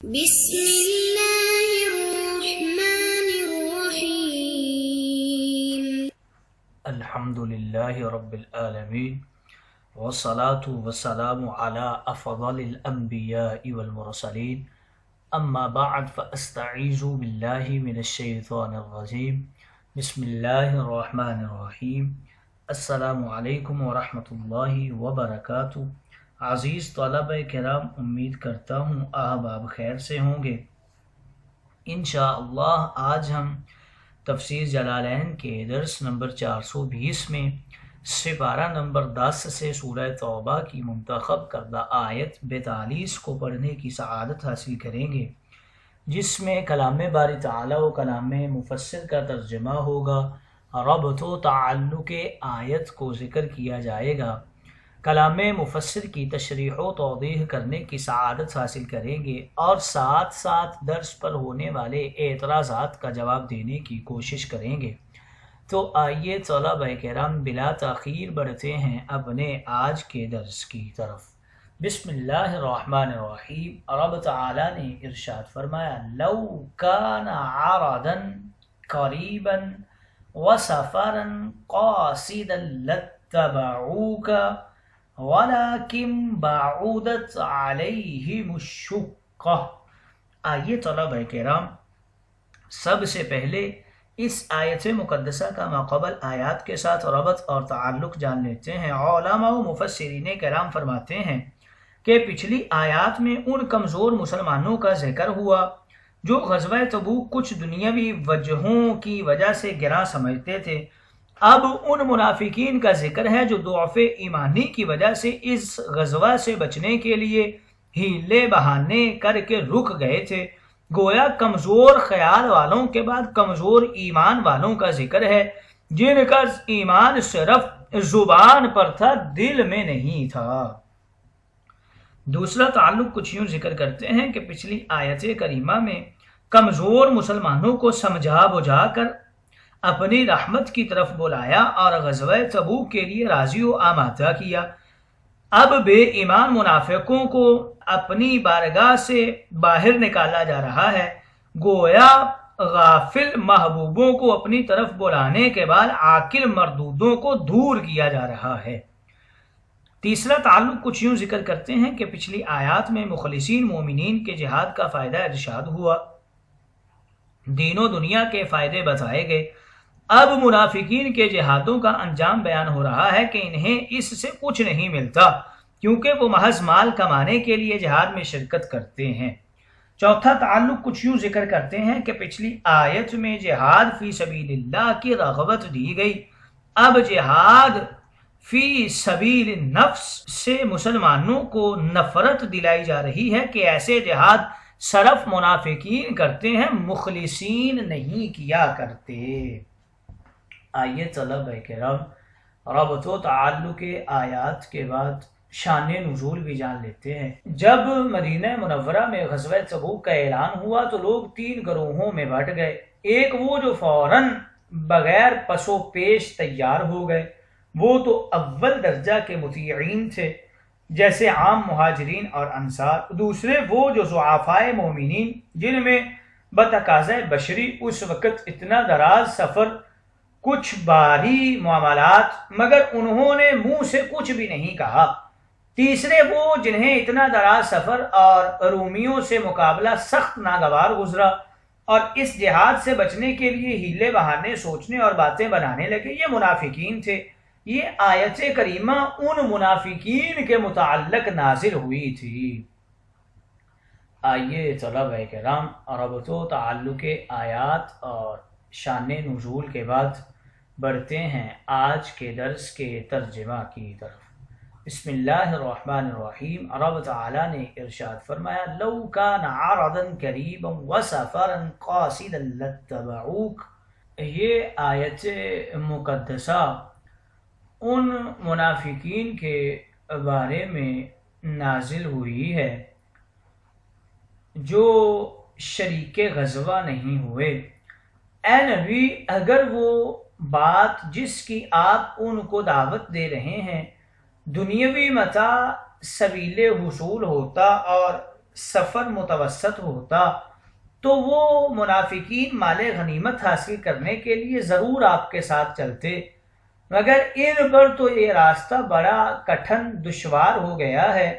بسم اللہ الرحمن الرحیم الحمدللہ رب العالمین والصلاة والسلام علی افضل الانبیاء والمرسلین اما بعد فاستعیذ باللہ من الشیطان الرجیم بسم اللہ الرحمن الرحیم السلام علیکم ورحمۃ اللہ وبرکاتہ۔ عزیز طلبہ کرام، امید کرتا ہوں آپ خیر سے ہوں گے۔ انشاءاللہ آج ہم تفسیر جلالین کے درس نمبر 420 میں سپارہ نمبر 10 سے سورہ توبہ کی منتخب کردہ آیت 42 کو پڑھنے کی سعادت حاصل کریں گے، جس میں کلام باری تعالی و کلام مفسر کا ترجمہ ہوگا، ربط و تعلق آیت کو ذکر کیا جائے گا، کلام مفسر کی تشریح و توضیح کرنے کی سعادت حاصل کریں گے، اور ساتھ ساتھ درس پر ہونے والے اعتراضات کا جواب دینے کی کوشش کریں گے۔ تو آئیے طلبہ کرام بلا تاخیر بڑھتے ہیں اپنے آج کے درس کی طرف۔ بسم اللہ الرحمن الرحیم۔ رب تعالی نے ارشاد فرمایا، لو کان عرضا قریبا وسفرا قاصدا لاتبعوک وَلَكِنْ بَعُودَتْ عَلَيْهِمُ الشُّقَّةُ۔ آئیے طلبہ کرام سب سے پہلے اس آیت مقدسہ کا ماقبل آیات کے ساتھ ربط اور تعلق جان لیتے ہیں۔ علماء و مفسرین کرام فرماتے ہیں کہ پچھلی آیات میں ان کمزور مسلمانوں کا ذکر ہوا جو غزوہ تبوک کچھ دنیاوی وجہوں کی وجہ سے گراں سمجھتے تھے۔ اب ان منافقین کا ذکر ہے جو ضعف ایمانی کی وجہ سے اس غزوہ سے بچنے کے لیے ہیلے بہانے کر کے رک گئے تھے۔ گویا کمزور خیال والوں کے بعد کمزور ایمان والوں کا ذکر ہے، جن کا ایمان صرف زبان پر تھا، دل میں نہیں تھا۔ دوسرا تعلق کچھ یوں ذکر کرتے ہیں کہ پچھلی آیت کریمہ میں کمزور مسلمانوں کو سمجھا بجھا کر اپنی رحمت کی طرف بلایا اور غزوہ تبوک کے لیے راضی و آمادہ کیا۔ اب بے ایمان منافقوں کو اپنی بارگاہ سے باہر نکالا جا رہا ہے، گویا غافل محبوبوں کو اپنی طرف بلانے کے بعد عاقل مردودوں کو دور کیا جا رہا ہے۔ تیسرا تعلق کچھ یوں ذکر کرتے ہیں کہ پچھلی آیات میں مخلصین مومنین کے جہاد کا فائدہ ارشاد ہوا، دین و دنیا کے فائدے بتائے گئے۔ اب منافقین کے جہادوں کا انجام بیان ہو رہا ہے کہ انہیں اس سے کچھ نہیں ملتا، کیونکہ وہ محض مال کمانے کے لیے جہاد میں شرکت کرتے ہیں۔ چوتھا تعلق کچھ یوں ذکر کرتے ہیں کہ پچھلی آیت میں جہاد فی سبیل اللہ کی رغبت دی گئی، اب جہاد فی سبیل نفس سے مسلمانوں کو نفرت دلائی جا رہی ہے کہ ایسے جہاد صرف منافقین کرتے ہیں، مخلصین نہیں کیا کرتے۔ آئیے طلبہ کرام ربط و تعلق آیات کے بعد شان نزول بھی جان لیتے ہیں۔ جب مدینہ منورہ میں غزوہ تبوک کا اعلان ہوا تو لوگ 3 گروہوں میں بٹ گئے۔ ایک وہ جو فوراً بغیر پس و پیش تیار ہو گئے، وہ تو اول درجہ کے مطیعین تھے جیسے عام مہاجرین اور انصار۔ دوسرے وہ جو ضعفائے مومنین جن میں بتقاضۂ بشری اس وقت اتنا دراز سفر، کچھ باری معاملات، مگر انہوں نے منہ سے کچھ بھی نہیں کہا۔ تیسرے وہ جنہیں اتنا دراز سفر اور رومیوں سے مقابلہ سخت ناگوار گزرا اور اس جہاد سے بچنے کے لیے ہیلے بہانے سوچنے اور باتیں بنانے لگے، یہ منافقین تھے۔ یہ آیت کریمہ ان منافقین کے متعلق نازل ہوئی تھی۔ آئیے طلبہ کرام ربط و تعلق آیات اور شان نزول کے بعد بڑھتے ہیں آج کے درس کے ترجمہ کی طرف۔ بسم اللہ الرحمن الرحیم۔ رب تعالی نے ارشاد فرمایا، لو کان عرضا قریبا وسفرا قاصدا لاتبعوک۔ یہ آیت مقدسہ ان منافقین کے بارے میں نازل ہوئی ہے جو شریک غزوہ نہیں ہوئے۔ اے نبی، اگر وہ بات جس کی آپ ان کو دعوت دے رہے ہیں دنیاوی متاع سبیل حصول ہوتا اور سفر متوسط ہوتا تو وہ منافقین مال غنیمت حاصل کرنے کے لیے ضرور آپ کے ساتھ چلتے، مگر ان پر تو یہ راستہ بڑا کٹھن دشوار ہو گیا ہے،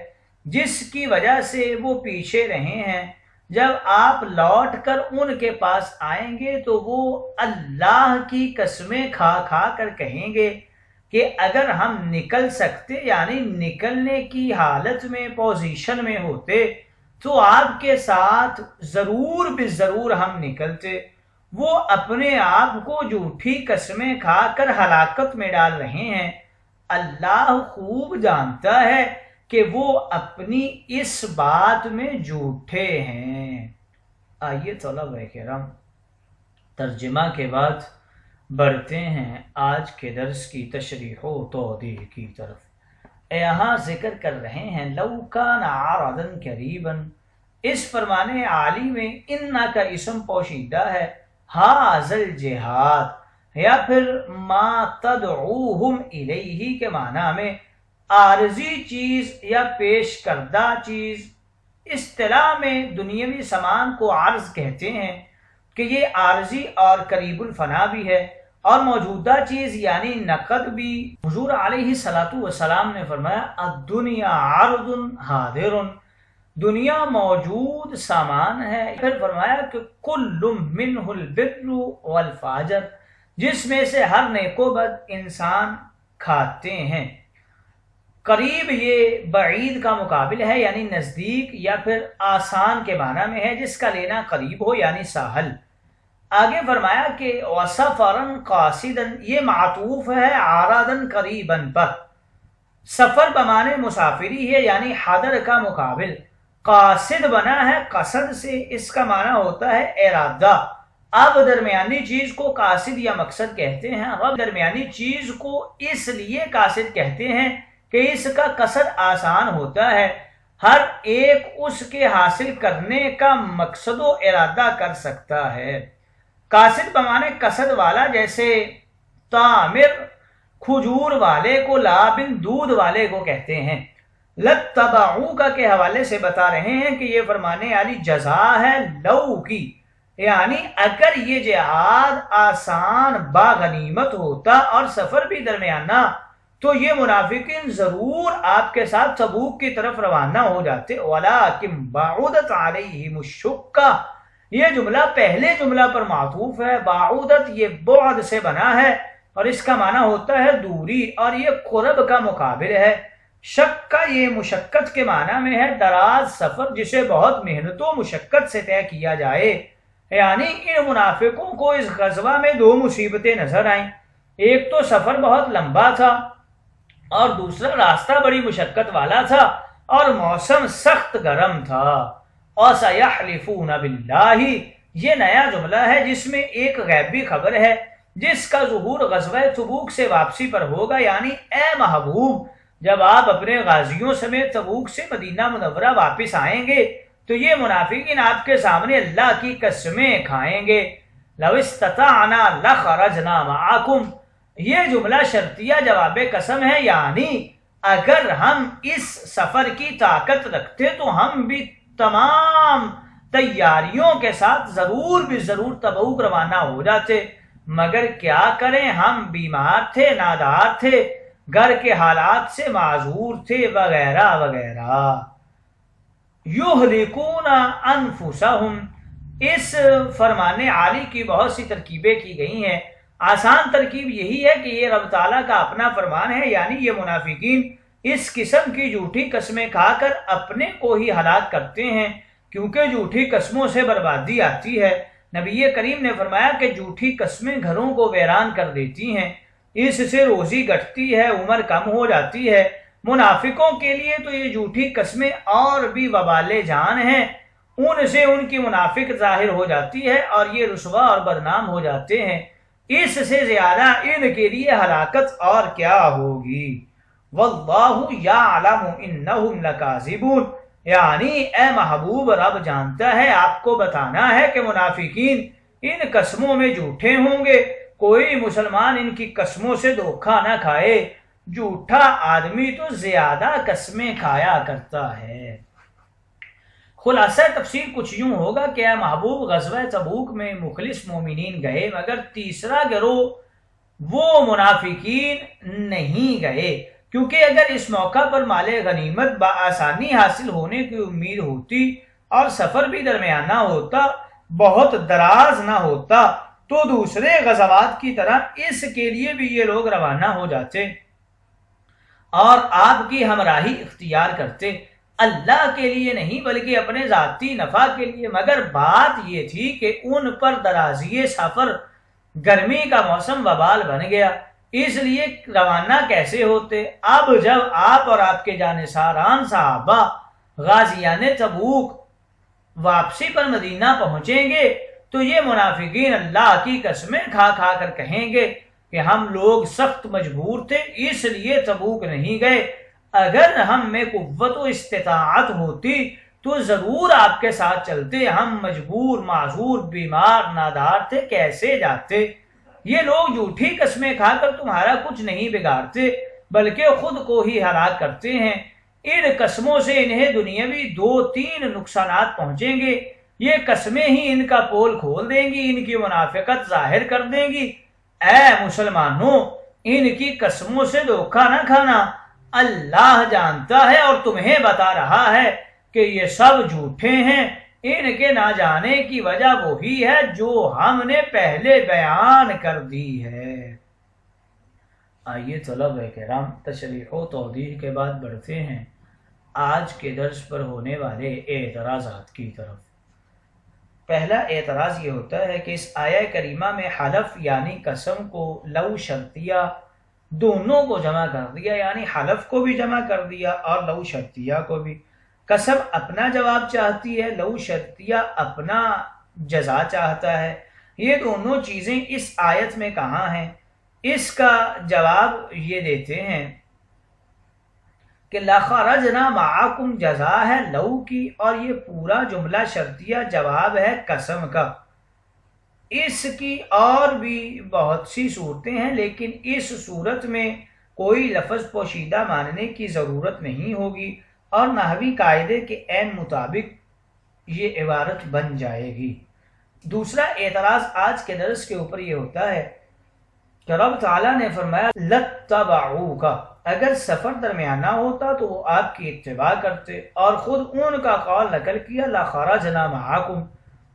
جس کی وجہ سے وہ پیچھے رہے ہیں۔ جب آپ لوٹ کر ان کے پاس آئیں گے تو وہ اللہ کی قسمیں کھا کھا کر کہیں گے کہ اگر ہم نکل سکتے، یعنی نکلنے کی حالت میں پوزیشن میں ہوتے تو آپ کے ساتھ ضرور بھی ضرور ہم نکلتے۔ وہ اپنے آپ کو جھوٹی قسمیں کھا کر ہلاکت میں ڈال رہے ہیں۔ اللہ خوب جانتا ہے کہ وہ اپنی اس بات میں جھوٹے ہیں۔ آئیے طلبہ کرام، ترجمہ کے بعد بڑھتے ہیں آج کے درس کی تشریح و توضیح کی طرف۔ یہاں ذکر کر رہے ہیں لو کان عرضا قریبا، اس فرمان عالی میں انا کا اسم پوشیدہ ہے، ھذا الجہاد، یا پھر ما تدعوہم الیہ کے معنی میں عارضی چیز یا پیش کردہ چیز۔ اصطلاح میں دنیاوی سامان کو عرض کہتے ہیں کہ یہ عارضی اور قریب الفنا بھی ہے، اور موجودہ چیز یعنی نقد بھی۔ حضور علیہ الصلوۃ والسلام نے فرمایا الدنیا عرض حاضر، دنیا موجود سامان ہے۔ پھر فرمایا کہ کل منہ البر والفاجر، جس میں سے ہر نیک و بد انسان کھاتے ہیں۔ قریب یہ بعید کا مقابل ہے، یعنی نزدیک، یا پھر آسان کے معنی میں ہے جس کا لینا قریب ہو یعنی ساحل۔ آگے فرمایا کہ وسفرن قاصدن، یہ معطوف ہے عارضن قریبن پر۔ سفر بمانے مسافری ہے یعنی حضر کا مقابل۔ قاصد بنا ہے قصد سے، اس کا معنی ہوتا ہے ارادہ۔ اب درمیانی چیز کو قاصد یا مقصد کہتے ہیں۔ اب درمیانی چیز کو اس لیے قاصد کہتے ہیں کہ اس کا قصد آسان ہوتا ہے، ہر ایک اس کے حاصل کرنے کا مقصد و ارادہ کر سکتا ہے۔ قاصد بمانے قصد والا، جیسے تامر کھجور والے کو، لابن دودھ والے کو کہتے ہیں۔ لتبعوک کے حوالے سے بتا رہے ہیں کہ یہ فرمانے والی جزا ہے لو کی، یعنی اگر یہ جہاد آسان باغنیمت ہوتا اور سفر بھی درمیانہ تو یہ منافقین ضرور آپ کے ساتھ تبوک کی طرف روانہ ہو جاتے۔ وَلَٰكِن بَعُدَتْ عَلَيْهِمُ الشُّقَّةُ، یہ جملہ پہلے جملہ پر معطوف ہے۔ بعودت یہ بعد سے بنا ہے اور اس کا معنی ہوتا ہے دوری، اور یہ قرب کا مقابل ہے۔ شک کا یہ مشقت کے معنی میں ہے دراز سفر جسے بہت محنت و مشقت سے طے کیا جائے، یعنی ان منافقوں کو اس غزوہ میں دو مصیبتیں نظر آئیں، ایک تو سفر بہت لمبا تھا اور دوسرا راستہ بڑی مشقت والا تھا اور موسم سخت گرم تھا۔ وَسَيَحْلِفُونَ بِاللَّهِ، یہ نیا جملہ ہے جس میں ایک غیبی خبر ہے جس کا ظہور غزوہ تبوک سے واپسی پر ہوگا، یعنی اے محبوب جب آپ اپنے غازیوں سمیت تبوک سے مدینہ منورہ واپس آئیں گے تو یہ منافقین آپ کے سامنے اللہ کی قسمیں کھائیں گے۔ لَوْ اسْتَطَعْنَا لَخَرَجْنَا مَعَكُمْ، یہ جملہ شرطیہ جواب قسم ہے، یعنی اگر ہم اس سفر کی طاقت رکھتے تو ہم بھی تمام تیاریوں کے ساتھ ضرور بھی ضرور تبوک روانہ ہو جاتے، مگر کیا کریں، ہم بیمار تھے، نادار تھے، گھر کے حالات سے معذور تھے، وغیرہ وغیرہ۔ یہلکون انفسہم، اس فرمان عالی کی بہت سی ترکیبیں کی گئی ہیں۔ آسان ترکیب یہی ہے کہ یہ رب تعالیٰ کا اپنا فرمان ہے، یعنی یہ منافقین اس قسم کی جھوٹی قسمیں کھا کر اپنے کو ہی ہلاک کرتے ہیں، کیونکہ جھوٹی قسموں سے بربادی آتی ہے۔ نبی کریم نے فرمایا کہ جھوٹی قسمیں گھروں کو ویران کر دیتی ہیں، اس سے روزی گھٹتی ہے، عمر کم ہو جاتی ہے۔ منافقوں کے لیے تو یہ جھوٹی قسمیں اور بھی وبال جان ہیں، ان سے ان کی منافق ظاہر ہو جاتی ہے اور یہ رسوا اور بدنام ہو جاتے ہیں۔ اس سے زیادہ ان کے لیے ہلاکت اور کیا ہوگی۔ واللہ یعلم انہم لکاذبون، یعنی اے محبوب رب جانتا ہے، آپ کو بتانا ہے کہ منافقین ان قسموں میں جھوٹے ہوں گے۔ کوئی مسلمان ان کی قسموں سے دھوکہ نہ کھائے، جھوٹا آدمی تو زیادہ قسمیں کھایا کرتا ہے۔ خلاصہ تفسیر کچھ یوں ہوگا کہ اے محبوب غزوہ تبوک میں مخلص مومنین گئے مگر تیسرا گروہ وہ منافقین نہیں گئے، کیونکہ اگر اس موقع پر مال غنیمت بآسانی حاصل ہونے کی امید ہوتی اور سفر بھی درمیانہ ہوتا، بہت دراز نہ ہوتا، تو دوسرے غزوات کی طرح اس کے لیے بھی یہ لوگ روانہ ہو جاتے اور آپ کی ہمراہی اختیار کرتے، اللہ کے لیے نہیں بلکہ اپنے ذاتی نفع کے لیے۔ مگر بات یہ تھی کہ ان پر درازی سفر گرمی کا موسم وبال بن گیا، اس لیے روانہ کیسے ہوتے؟ اب جب آپ اور آپ کے جانثاران صحابہ غازیان تبوک واپسی پر مدینہ پہنچیں گے تو یہ منافقین اللہ کی قسمیں کھا کھا کر کہیں گے کہ ہم لوگ سخت مجبور تھے اس لیے تبوک نہیں گئے، اگر ہم میں قوت و استطاعت ہوتی تو ضرور آپ کے ساتھ چلتے، ہم مجبور معذور بیمار نادار تھے کیسے جاتے۔ یہ لوگ جھوٹی قسمیں کھا کر تمہارا کچھ نہیں بگاڑتے بلکہ خود کو ہی ہلاک کرتے ہیں، ان قسموں سے انہیں دنیاوی 2-3 نقصانات پہنچیں گے، یہ قسمیں ہی ان کا پول کھول دیں گی، ان کی منافقت ظاہر کر دیں گی۔ اے مسلمانوں، ان کی قسموں سے دھوکہ نہ کھانا، اللہ جانتا ہے اور تمہیں بتا رہا ہے کہ یہ سب جھوٹے ہیں، ان کے نہ جانے کی وجہ وہی ہے جو ہم نے پہلے بیان کر دی ہے۔ آئیے طلبہ کرام تشریح و توضیح کے بعد بڑھتے ہیں آج کے درس پر ہونے والے اعتراضات کی طرف۔ پہلا اعتراض یہ ہوتا ہے کہ اس آیہ کریمہ میں حلف یعنی قسم کو لو شرطیہ دونوں کو جمع کر دیا، یعنی حلف کو بھی جمع کر دیا اور لو شرطیہ کو بھی۔ قسم اپنا جواب چاہتی ہے، لو شرطیہ اپنا جزا چاہتا ہے۔ یہ دونوں چیزیں اس آیت میں کہاں ہیں؟ اس کا جواب یہ دیتے ہیں کہ لَخَرَجْنَا مَعَكُمْ جزا ہے لو کی، اور یہ پورا جملہ شرطیہ جواب ہے قسم کا۔ اس کی اور بھی بہت سی صورتیں ہیں لیکن اس صورت میں کوئی لفظ پوشیدہ ماننے کی ضرورت نہیں ہوگی اور نحوی قاعدے کے عین مطابق یہ عبارت بن جائے گی۔ دوسرا اعتراض آج کے درس کے اوپر یہ ہوتا ہے کہ رب تعالیٰ نے فرمایا لَتَّبَعُوكَ، اگر سفر درمیانہ ہوتا تو وہ آپ کی اتباع کرتے، اور خود ان کا قول نقل کیا لَخَرَجْنَا مَعَكُمْ،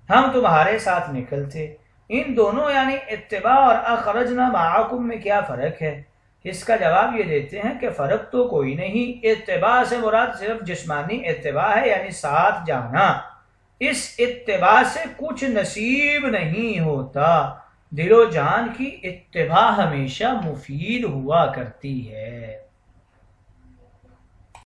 ہم تمہارے ساتھ نکلتے۔ ان دونوں یعنی اتباع اور اخرجنا معاکم میں کیا فرق ہے؟ اس کا جواب یہ دیتے ہیں کہ فرق تو کوئی نہیں، اتباع سے مراد صرف جسمانی اتباع ہے، یعنی ساتھ جانا۔ اس اتباع سے کچھ نصیب نہیں ہوتا، دل و جان کی اتباع ہمیشہ مفید ہوا کرتی ہے۔